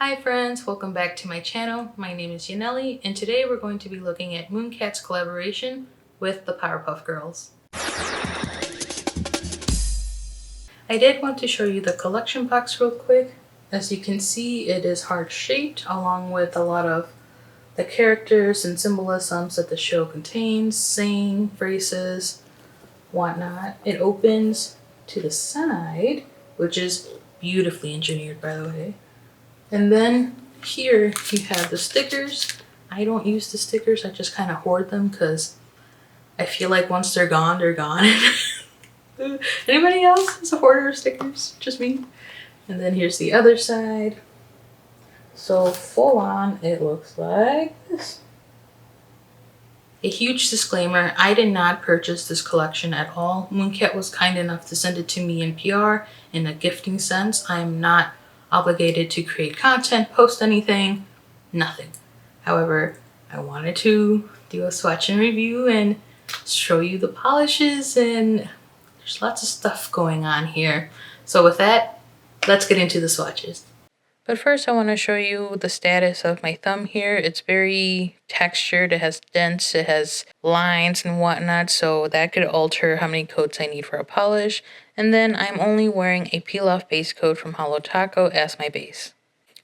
Hi friends, welcome back to my channel. My name is Yaneli, and today we're going to be looking at Mooncat's collaboration with the Powerpuff Girls. I did want to show you the collection box real quick. As you can see, it is heart-shaped along with a lot of the characters and symbolisms that the show contains, saying, phrases, whatnot. It opens to the side, which is beautifully engineered, by the way. And then here you have the stickers. I don't use the stickers, I just kind of hoard them because I feel like once they're gone, they're gone. Anybody else is a hoarder of stickers? Just me? And then here's the other side. So full on, it looks like this. A huge disclaimer, I did not purchase this collection at all. Mooncat was kind enough to send it to me in PR in a gifting sense. I am not obligated to create content, post anything, nothing. However, I wanted to do a swatch and review and show you the polishes, and there's lots of stuff going on here. So with that, let's get into the swatches. But first I want to show you the status of my thumb here. It's very textured, it has dents, it has lines and whatnot, so that could alter how many coats I need for a polish. And then I'm only wearing a peel off base coat from Holo Taco as my base.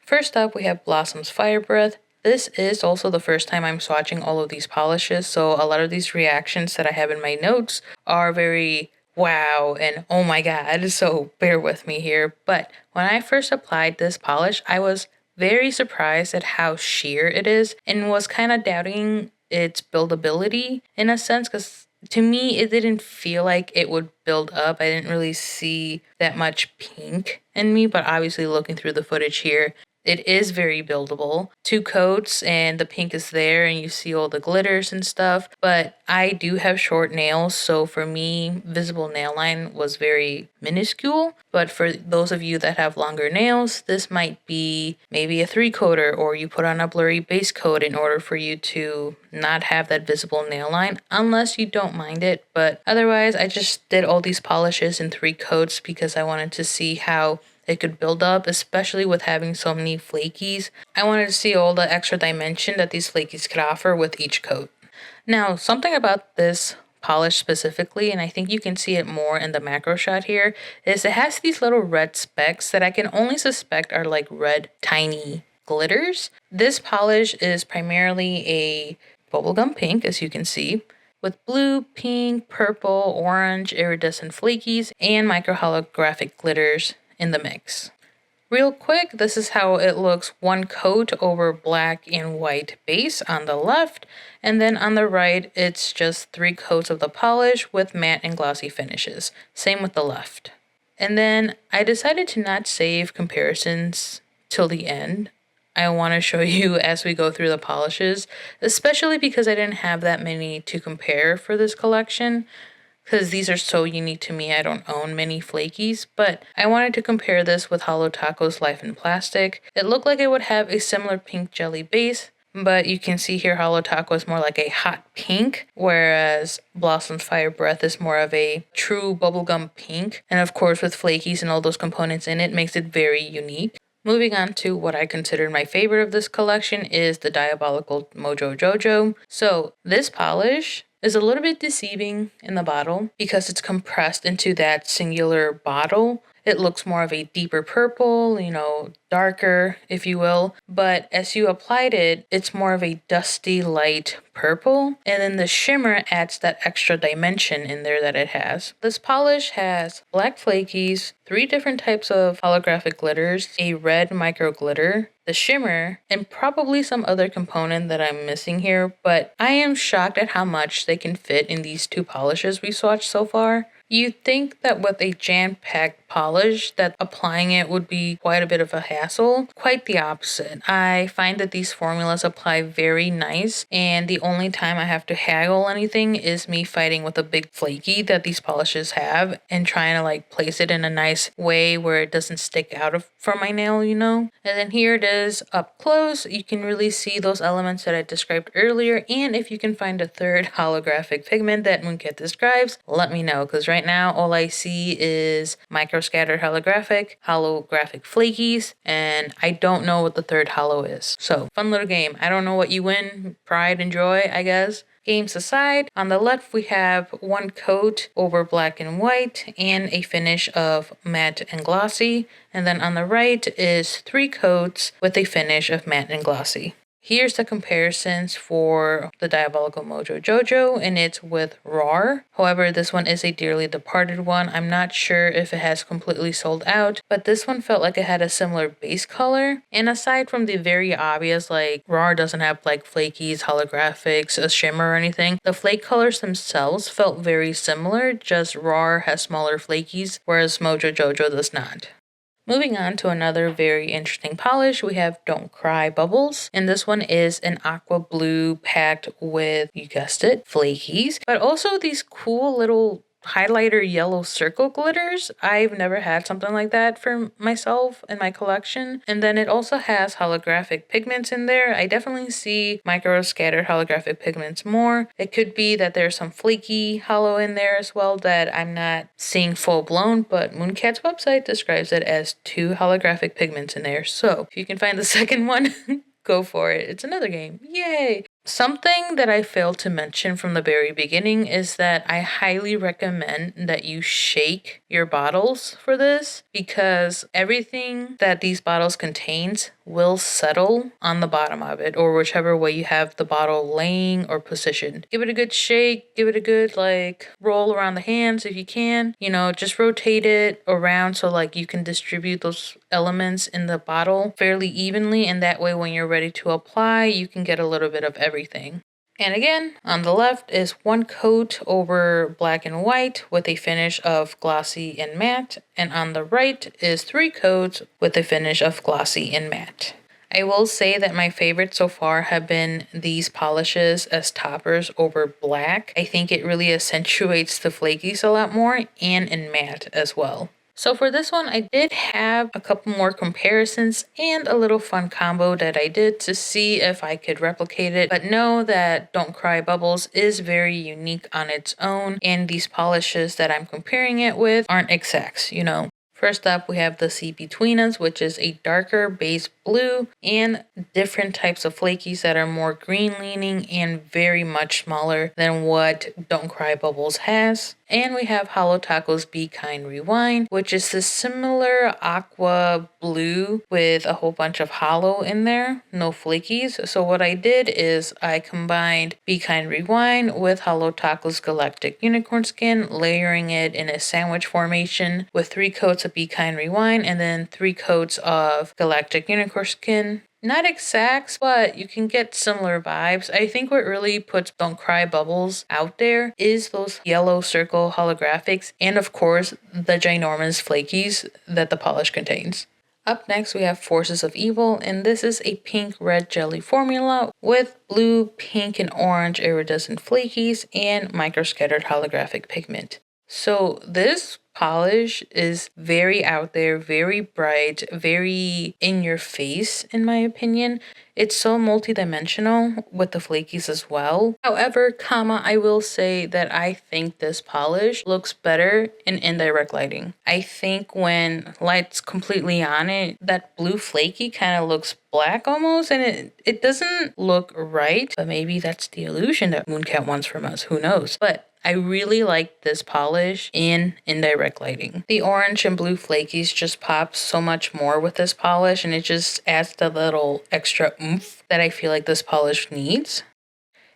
First up we have Blossom's Fire Breath. This is also the first time I'm swatching all of these polishes, so a lot of these reactions that I have in my notes are very wow and oh my god, so bear with me here. But when I first applied this polish, I was very surprised at how sheer it is and was kind of doubting its buildability in a sense, because to me it didn't feel like it would build up. I didn't really see that much pink in me, but obviously looking through the footage here, it is very buildable. 2 coats and the pink is there and you see all the glitters and stuff. But I do have short nails, so for me, visible nail line was very minuscule. But for those of you that have longer nails, this might be maybe a 3-coater, or you put on a blurry base coat in order for you to not have that visible nail line, unless you don't mind it. But otherwise, I just did all these polishes in 3 coats because I wanted to see how it could build up, especially with having so many flakies. I wanted to see all the extra dimension that these flakies could offer with each coat. Now, something about this polish specifically, and I think you can see it more in the macro shot here, is it has these little red specks that I can only suspect are like red tiny glitters. This polish is primarily a bubblegum pink, as you can see, with blue, pink, purple, orange, iridescent flakies, and microholographic glitters in the mix. Real quick, this is how it looks 1 coat over black and white base on the left, and then on the right it's just 3 coats of the polish with matte and glossy finishes. Same with the left. And then I decided to not save comparisons till the end. I want to show you as we go through the polishes, especially because I didn't have that many to compare for this collection, because these are so unique to me. I don't own many flakies, but I wanted to compare this with Holo Taco's Life in Plastic. It looked like it would have a similar pink jelly base, but you can see here Holo Taco is more like a hot pink, whereas Blossom's Fire Breath is more of a true bubblegum pink. And of course with flakies and all those components in it makes it very unique. Moving on to what I consider my favorite of this collection is the Diabolical Mojo Jojo. So this polish is a little bit deceiving in the bottle because it's compressed into that singular bottle. It looks more of a deeper purple, darker, if you will. But as you applied it, it's more of a dusty light purple. And then the shimmer adds that extra dimension in there that it has. This polish has black flakies, 3 different types of holographic glitters, a red micro glitter, the shimmer, and probably some other component that I'm missing here. But I am shocked at how much they can fit in these 2 polishes we swatched so far. You'd think that with a jam-packed polish that applying it would be quite a bit of a hassle. Quite the opposite. I find that these formulas apply very nice, and the only time I have to haggle anything is me fighting with a big flaky that these polishes have and trying to place it in a nice way where it doesn't stick out from my nail, And then here it is up close. You can really see those elements that I described earlier, and if you can find a third holographic pigment that Mooncat describes, let me know, because right now all I see is micro scattered holographic, holographic flakies, and I don't know what the third holo is. So, fun little game. I don't know what you win. Pride and joy, I guess. Games aside, on the left we have one coat over black and white and a finish of matte and glossy. And then on the right is 3 coats with a finish of matte and glossy. Here's the comparisons for the Diabolical Mojo Jojo, and it's with RAR. However, this one is a dearly departed one. I'm not sure if it has completely sold out, but this one felt like it had a similar base color. And aside from the very obvious, like RAR doesn't have like flakies, holographics, a shimmer or anything, the flake colors themselves felt very similar, just RAR has smaller flakies, whereas Mojo Jojo does not. Moving on to another very interesting polish, we have Don't Cry Bubbles. And this one is an aqua blue packed with, you guessed it, flakies, but also these cool little highlighter yellow circle glitters. I've never had something like that for myself in my collection. And then it also has holographic pigments in there. I definitely see micro scattered holographic pigments more. It could be that there's some flaky holo in there as well that I'm not seeing full blown, but Mooncat's website describes it as 2 holographic pigments in there. So if you can find the second one, go for it. It's another game. Yay! Something that I failed to mention from the very beginning is that I highly recommend that you shake your bottles for this, because everything that these bottles contains will settle on the bottom of it, or whichever way you have the bottle laying or positioned. Give it a good shake, give it a good like roll around the hands if you can. You know, just rotate it around so like you can distribute those elements in the bottle fairly evenly, and that way when you're ready to apply, you can get a little bit of everything. And again, on the left is 1 coat over black and white with a finish of glossy and matte, and on the right is 3 coats with a finish of glossy and matte. I will say that my favorites so far have been these polishes as toppers over black. I think it really accentuates the flakies a lot more, and in matte as well. So for this one, I did have a couple more comparisons and a little fun combo that I did to see if I could replicate it. But know that Don't Cry Bubbles is very unique on its own, and these polishes that I'm comparing it with aren't exacts, you know. First up, we have the See Between Us, which is a darker base blue, and different types of flakies that are more green leaning and very much smaller than what Don't Cry Bubbles has. And we have Holo Taco's Be Kind Rewind, which is a similar aqua blue with a whole bunch of holo in there, no flakies. So what I did is I combined Be Kind Rewind with Holo Taco's Galactic Unicorn Skin, layering it in a sandwich formation with 3 coats of Be Kind Rewind and then 3 coats of Galactic Unicorn Skin. Not exacts, but you can get similar vibes. I think what really puts Don't Cry Bubbles out there is those yellow circle holographics and of course the ginormous flakies that the polish contains. Up next we have Forces of Evil, and this is a pink red jelly formula with blue, pink, and orange iridescent flakies and micro scattered holographic pigment. So this polish is very out there, very bright, very in your face in my opinion. It's so multi-dimensional with the flakies as well. However, I will say that I think this polish looks better in indirect lighting. I think when light's completely on it, that blue flaky kind of looks black almost, and it doesn't look right, but maybe that's the illusion that Mooncat wants from us, who knows. But I really like this polish in indirect lighting. The orange and blue flakies just pop so much more with this polish, and it just adds the little extra oomph that I feel like this polish needs.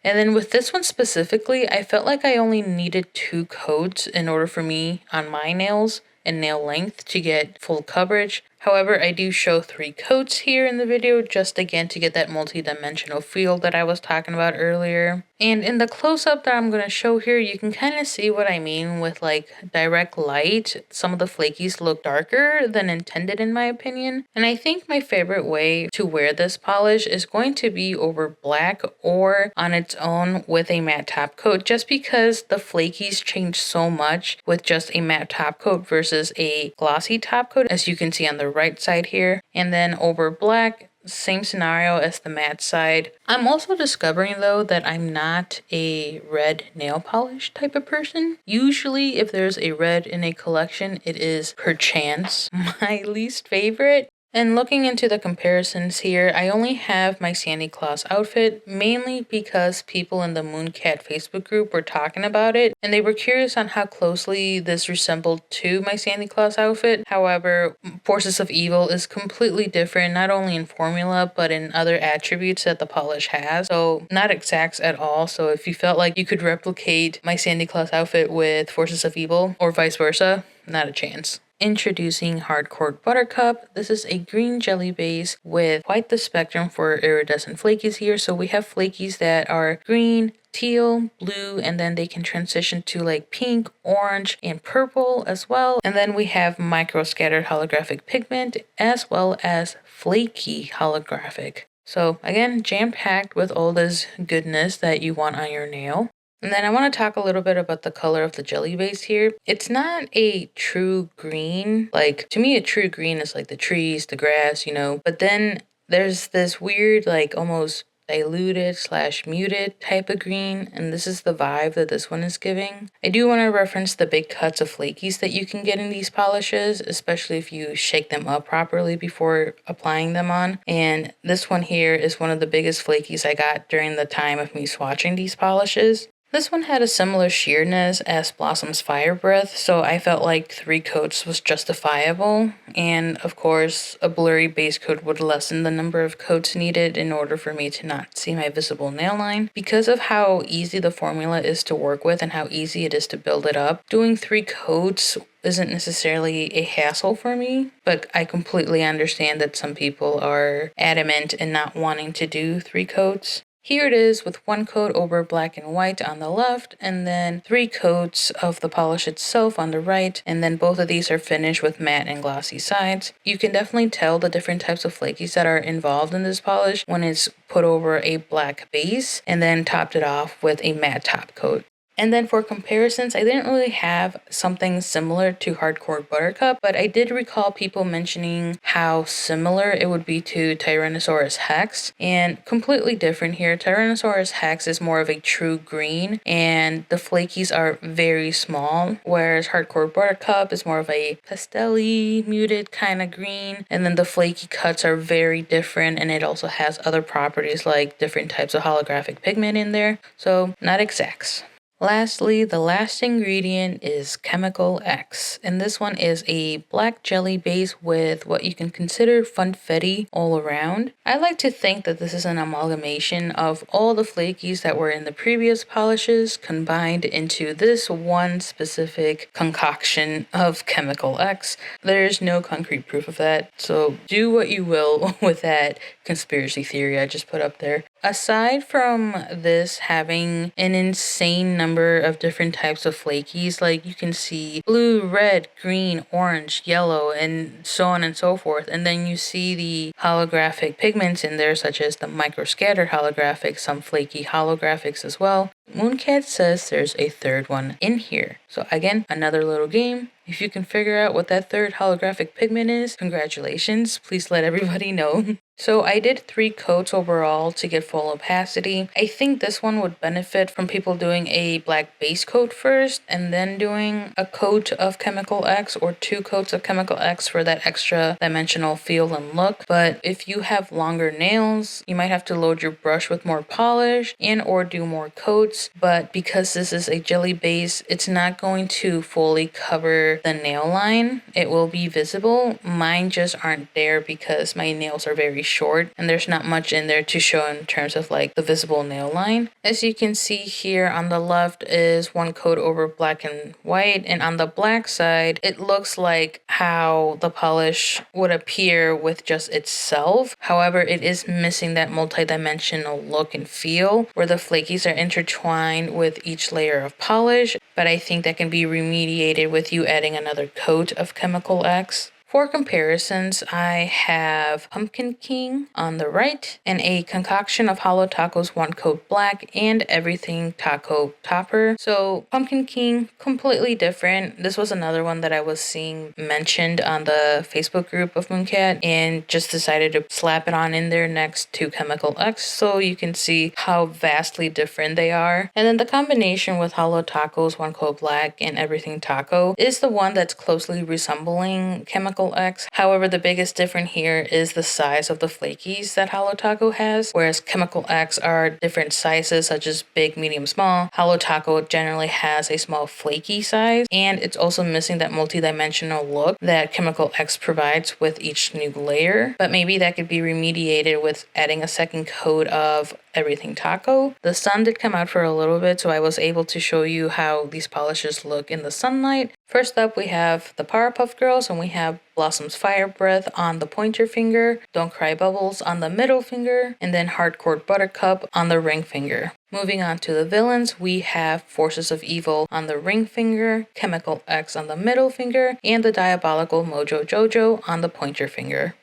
And then with this one specifically, I felt like I only needed 2 coats in order for me on my nails and nail length to get full coverage. However, I do show 3 coats here in the video just again to get that multi-dimensional feel that I was talking about earlier. And in the close-up that I'm going to show here, you can kind of see what I mean with like direct light. Some of the flakies look darker than intended in my opinion. And I think my favorite way to wear this polish is going to be over black or on its own with a matte top coat, just because the flakies change so much with just a matte top coat versus a glossy top coat, as you can see on the right side here. And then over black, same scenario as the matte side. I'm also discovering though that I'm not a red nail polish type of person. Usually if there's a red in a collection, it is perchance my least favorite. And looking into the comparisons here, I only have my Sandy Claus outfit, mainly because people in the Mooncat Facebook group were talking about it, and they were curious on how closely this resembled to my Sandy Claus outfit. However, Forces of Evil is completely different, not only in formula, but in other attributes that the polish has. So not exacts at all. So if you felt like you could replicate my Sandy Claus outfit with Forces of Evil, or vice versa, not a chance. Introducing Hardcore Buttercup. This is a green jelly base with quite the spectrum for iridescent flakies here. So we have flakies that are green, teal, blue, and then they can transition to like pink, orange, and purple as well. And then we have micro scattered holographic pigment as well as flaky holographic. So again, jam-packed with all this goodness that you want on your nail. And then I want to talk a little bit about the color of the jelly base here. It's not a true green. Like, to me, a true green is like the trees, the grass, But then there's this weird, like, almost diluted / muted type of green, and this is the vibe that this one is giving. I do want to reference the big cuts of flakies that you can get in these polishes, especially if you shake them up properly before applying them on. And this one here is one of the biggest flakies I got during the time of me swatching these polishes. This one had a similar sheerness as Blossom's Fire Breath, so I felt like 3 coats was justifiable, and of course, a blurry base coat would lessen the number of coats needed in order for me to not see my visible nail line. Because of how easy the formula is to work with and how easy it is to build it up, doing 3 coats isn't necessarily a hassle for me, but I completely understand that some people are adamant in not wanting to do 3 coats. Here it is with 1 coat over black and white on the left, and then 3 coats of the polish itself on the right, and then both of these are finished with matte and glossy sides. You can definitely tell the different types of flakies that are involved in this polish when it's put over a black base and then topped it off with a matte top coat. And then for comparisons, I didn't really have something similar to Hardcore Buttercup, but I did recall people mentioning how similar it would be to Tyrannosaurus Hex, and completely different here. Tyrannosaurus Hex is more of a true green, and the flakies are very small, whereas Hardcore Buttercup is more of a pastel-y, muted kind of green, and then the flaky cuts are very different, and it also has other properties like different types of holographic pigment in there, so not exacts. Lastly, the last ingredient is Chemical X, and this one is a black jelly base with what you can consider funfetti all around. I like to think that this is an amalgamation of all the flakies that were in the previous polishes combined into this one specific concoction of Chemical X. There's no concrete proof of that, so do what you will with that conspiracy theory I just put up there. Aside from this having an insane number of different types of flakies, like you can see blue, red, green, orange, yellow, and so on and so forth. And then you see the holographic pigments in there, such as the microscattered holographics, some flaky holographics as well. Mooncat says there's a third one in here. So again, another little game. If you can figure out what that third holographic pigment is, congratulations. Please let everybody know. So I did 3 coats overall to get full opacity. I think this one would benefit from people doing a black base coat first and then doing a coat of Chemical X or 2 coats of Chemical X for that extra dimensional feel and look. But if you have longer nails, you might have to load your brush with more polish and or do more coats. But because this is a jelly base, it's not going to fully cover the nail line. It will be visible. Mine just aren't there because my nails are very short and there's not much in there to show in terms of like the visible nail line. As you can see here on the left is 1 coat over black and white, and on the black side it looks like how the polish would appear with just itself. However, it is missing that multi-dimensional look and feel where the flakies are intertwined with each layer of polish, but I think that can be remediated with you adding another coat of Chemical X. For comparisons, I have Pumpkin King on the right and a concoction of Hollow Tacos One Coat Black and Everything Taco Topper. So Pumpkin King, completely different. This was another one that I was seeing mentioned on the Facebook group of mooncat and just decided to slap it on in there next to Chemical X so you can see how vastly different they are. And then the combination with Hollow Tacos One Coat Black and Everything Taco is the one that's closely resembling Chemical X. However, the biggest difference here is the size of the flakies that Hollow Taco has, whereas Chemical X are different sizes such as big, medium, small. Hollow Taco generally has a small flaky size, and it's also missing that multi-dimensional look that Chemical X provides with each new layer, but maybe that could be remediated with adding a second coat of Everything Taco. The sun did come out for a little bit, so I was able to show you how these polishes look in the sunlight. First up, we have the Powerpuff Girls, and we have Blossom's Fire Breath on the pointer finger, Don't Cry Bubbles on the middle finger, and then Hardcore Buttercup on the ring finger. Moving on to the villains, we have Forces of Evil on the ring finger, Chemical X on the middle finger, and the Diabolical Mojo Jojo on the pointer finger.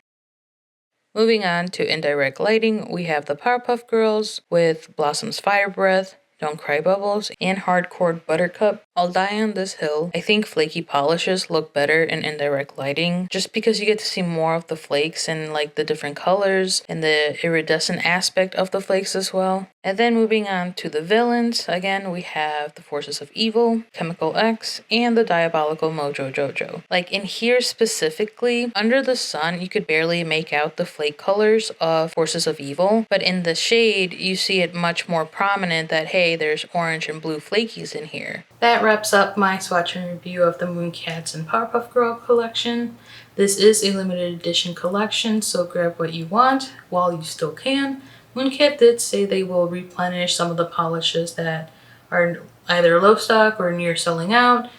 Moving on to indirect lighting, we have the Powerpuff Girls with Blossom's Fire Breath, Don't Cry Bubbles, and Hardcore Buttercup. I'll die on this hill. I think flaky polishes look better in indirect lighting just because you get to see more of the flakes and like the different colors and the iridescent aspect of the flakes as well. And then moving on to the villains, again we have the Forces of Evil, Chemical X, and the Diabolical Mojo Jojo. Like in here specifically, under the sun you could barely make out the flake colors of Forces of Evil, but in the shade you see it much more prominent that hey, there's orange and blue flakies in here. That wraps up my swatch and review of the Mooncats and Powerpuff Girl collection. This is a limited edition collection, so grab what you want while you still can. Mooncat did say they will replenish some of the polishes that are either low stock or near selling out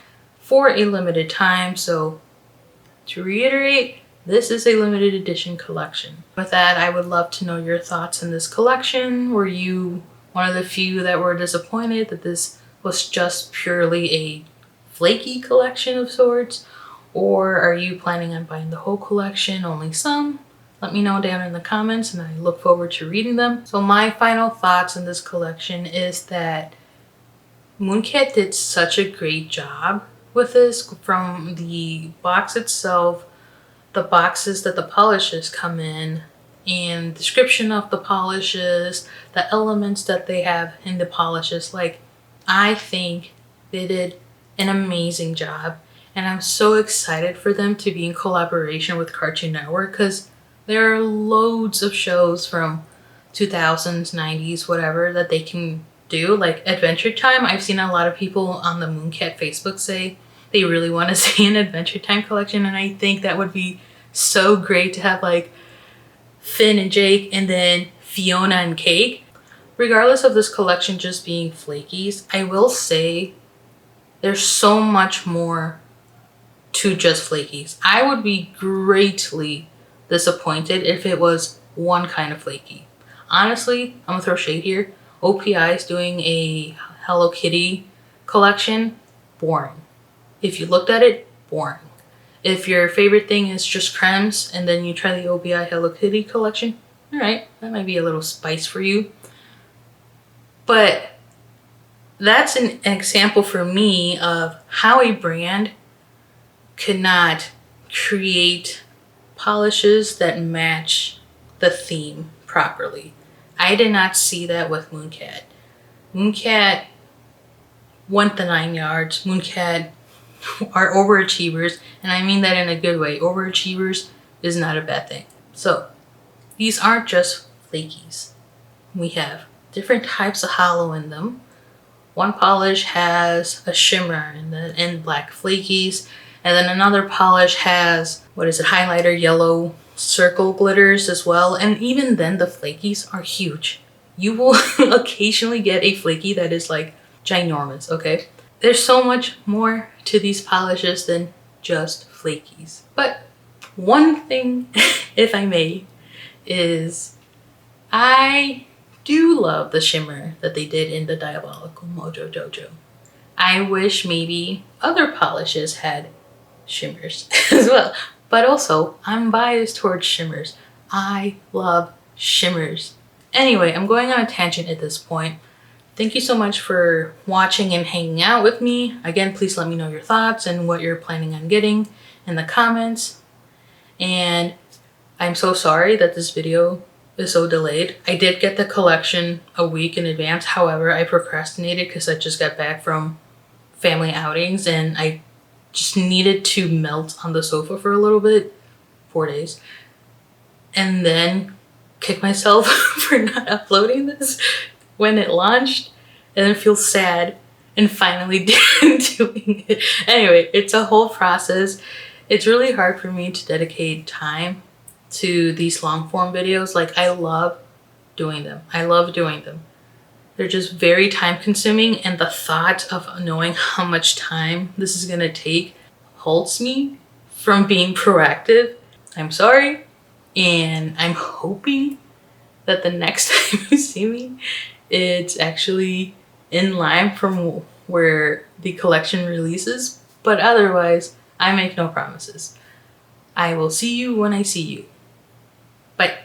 for a limited time, so to reiterate, this is a limited edition collection. With that, I would love to know your thoughts on this collection. Were you one of the few that were disappointed that this was just purely a flaky collection of sorts? Or are you planning on buying the whole collection, only some? Let me know down in the comments and I look forward to reading them. So my final thoughts on this collection is that Mooncat did such a great job with this, from the box itself, the boxes that the polishes come in, and description of the polishes, the elements that they have in the polishes. Like, I think they did an amazing job, and I'm so excited for them to be in collaboration with Cartoon Network because there are loads of shows from 2000s, 90s, whatever that they can do. Like Adventure Time, I've seen a lot of people on the Mooncat Facebook say they really want to see an Adventure Time collection, and I think that would be so great to have like Finn and Jake and then Fiona and Cake. Regardless of this collection just being flakies, I will say there's so much more to just flakies. I would be greatly disappointed if it was one kind of flaky. Honestly, I'm gonna throw shade here. OPI is doing a Hello Kitty collection. Boring. If you looked at it, boring. If your favorite thing is just cremes and then you try the OPI Hello Kitty collection, alright, that might be a little spice for you. But that's an example for me of how a brand could not create polishes that match the theme properly. I did not see that with Mooncat. Mooncat went the 9 yards. Mooncat are overachievers, and I mean that in a good way. Overachievers is not a bad thing. So these aren't just flakies. We have different types of hollow in them. One polish has a shimmer and black flakies, and then another polish has, highlighter yellow circle glitters as well. And even then the flakies are huge. You will occasionally get a flaky that is like ginormous, okay? There's so much more to these polishes than just flakies. But one thing, if I may, is I do love the shimmer that they did in the Diabolical Mojo Jojo. I wish maybe other polishes had shimmers as well. But also, I'm biased towards shimmers. I love shimmers. Anyway, I'm going on a tangent at this point. Thank you so much for watching and hanging out with me. Again, please let me know your thoughts and what you're planning on getting in the comments. And I'm so sorry that this video is so delayed. I did get the collection a week in advance. However, I procrastinated because I just got back from family outings and I just needed to melt on the sofa for a little bit, 4 days, and then kick myself for not uploading this when it launched, and then feel sad and finally doing it. Anyway, it's a whole process. It's really hard for me to dedicate time to these long form videos. Like, I love doing them. I love doing them. They're just very time consuming, and the thought of knowing how much time this is gonna take holds me from being proactive. I'm sorry, and I'm hoping that the next time you see me, it's actually in line from where the collection releases, but otherwise, I make no promises. I will see you when I see you. Bye.